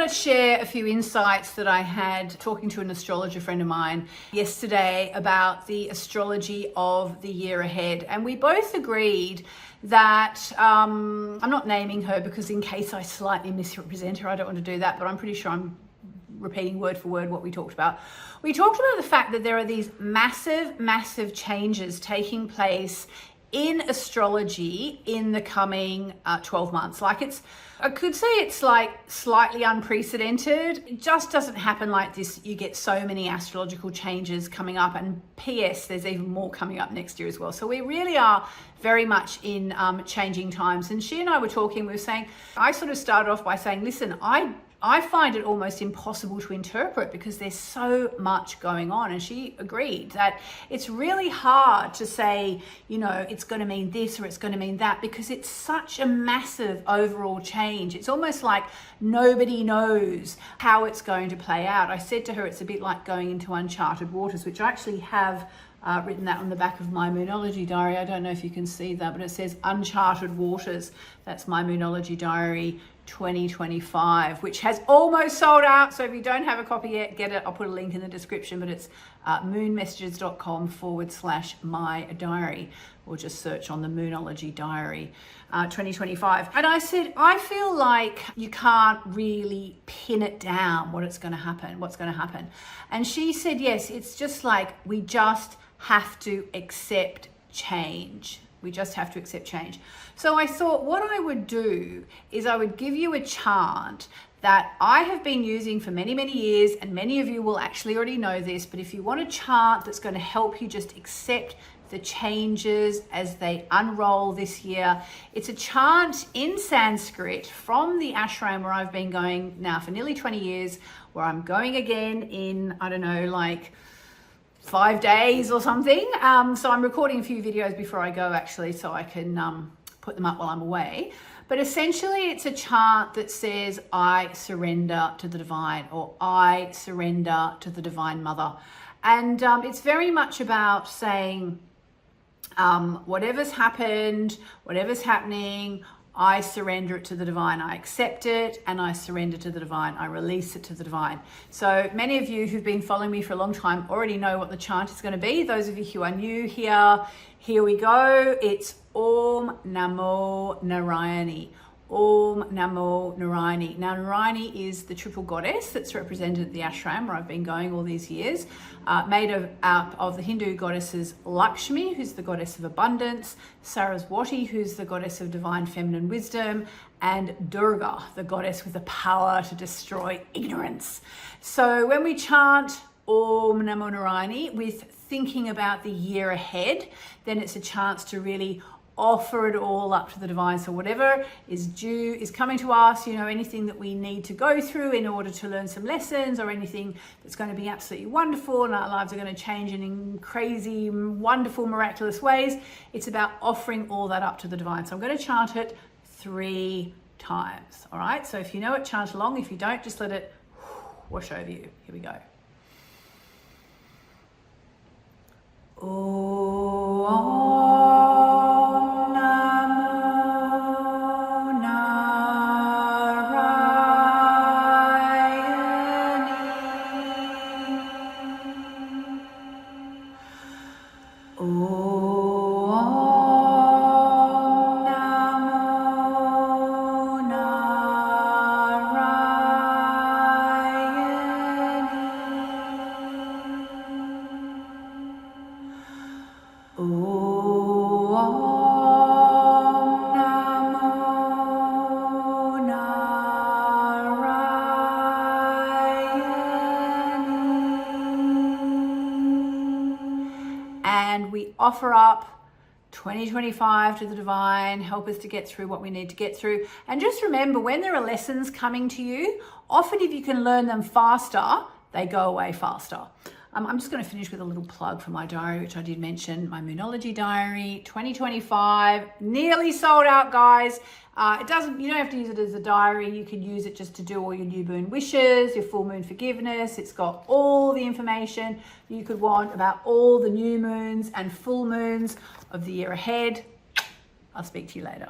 to share a few insights that I had talking to an astrologer friend of mine yesterday about the astrology of the year ahead. And we both agreed that, I'm not naming her because in case I slightly misrepresent her, I don't want to do that, but I'm pretty sure I'm repeating word for word what we talked about. We talked about the fact that there are these massive changes taking place in astrology in the coming 12 months. I could say it's like slightly unprecedented. It just doesn't happen like this. You get so many astrological changes coming up, and PS, there's even more coming up next year as well. So we really are very much in changing times. And she and I were talking, we were saying, I sort of started off by saying, listen, I find it almost impossible to interpret because there's so much going on. And she agreed that it's really hard to say, you know, it's going to mean this or it's going to mean that because it's such a massive overall change. It's almost like nobody knows how it's going to play out. I said to her, it's a bit like going into uncharted waters, which I actually have written that on the back of my Moonology diary. I don't know if you can see that, but it says Uncharted Waters. That's my Moonology diary 2025, which has almost sold out. So if you don't have a copy yet, get it. I'll put a link in the description, but it's moonmessages.com/my diary, or just search on the Moonology diary 2025. And I said, I feel like you can't really pin it down what's going to happen. And she said, yes, it's just like we just have to accept change. We just have to accept change. So I thought what I would do is I would give you a chart that I have been using for many years, and many of you will actually already know this, but if you want a chart that's going to help you just accept the changes as they unroll this year, it's a chart in Sanskrit from the ashram where I've been going now for nearly 20 years, where I'm going again in, I don't know, like 5 days or something. So I'm recording a few videos before I go actually, so I can put them up while I'm away. But essentially it's a chart that says, I surrender to the divine, or I surrender to the divine mother. And it's very much about saying, whatever's happened, whatever's happening, I surrender it to the divine. I accept it and I surrender to the divine. I release it to the divine. So many of you who've been following me for a long time already know what the chant is going to be. Those of you who are new here we go. It's Om Namo Narayani. Om Namo Narayani. Now, Narayani is the triple goddess that's represented at the ashram where I've been going all these years, made out of the Hindu goddesses Lakshmi, who's the goddess of abundance, Saraswati, who's the goddess of divine feminine wisdom, and Durga, the goddess with the power to destroy ignorance. So when we chant Om Namo Narayani with thinking about the year ahead, then it's a chance to really offer it all up to the divine. So whatever is due is coming to us, you know, anything that we need to go through in order to learn some lessons, or anything that's going to be absolutely wonderful and our lives are going to change in crazy, wonderful, miraculous ways. It's about offering all that up to the divine. So I'm going to chant it 3 times. All right. So if you know it, chant along. If you don't, just let it wash over you. Here we go. Oh. And we offer up 2025 to the divine, help us to get through what we need to get through. And just remember, when there are lessons coming to you, often if you can learn them faster, they go away faster. I'm just going to finish with a little plug for my diary, which I did mention, my Moonology diary 2025, nearly sold out, guys. You don't have to use it as a diary. You can use it just to do all your new moon wishes, your full moon forgiveness. It's got all the information you could want about all the new moons and full moons of the year ahead. I'll speak to you later.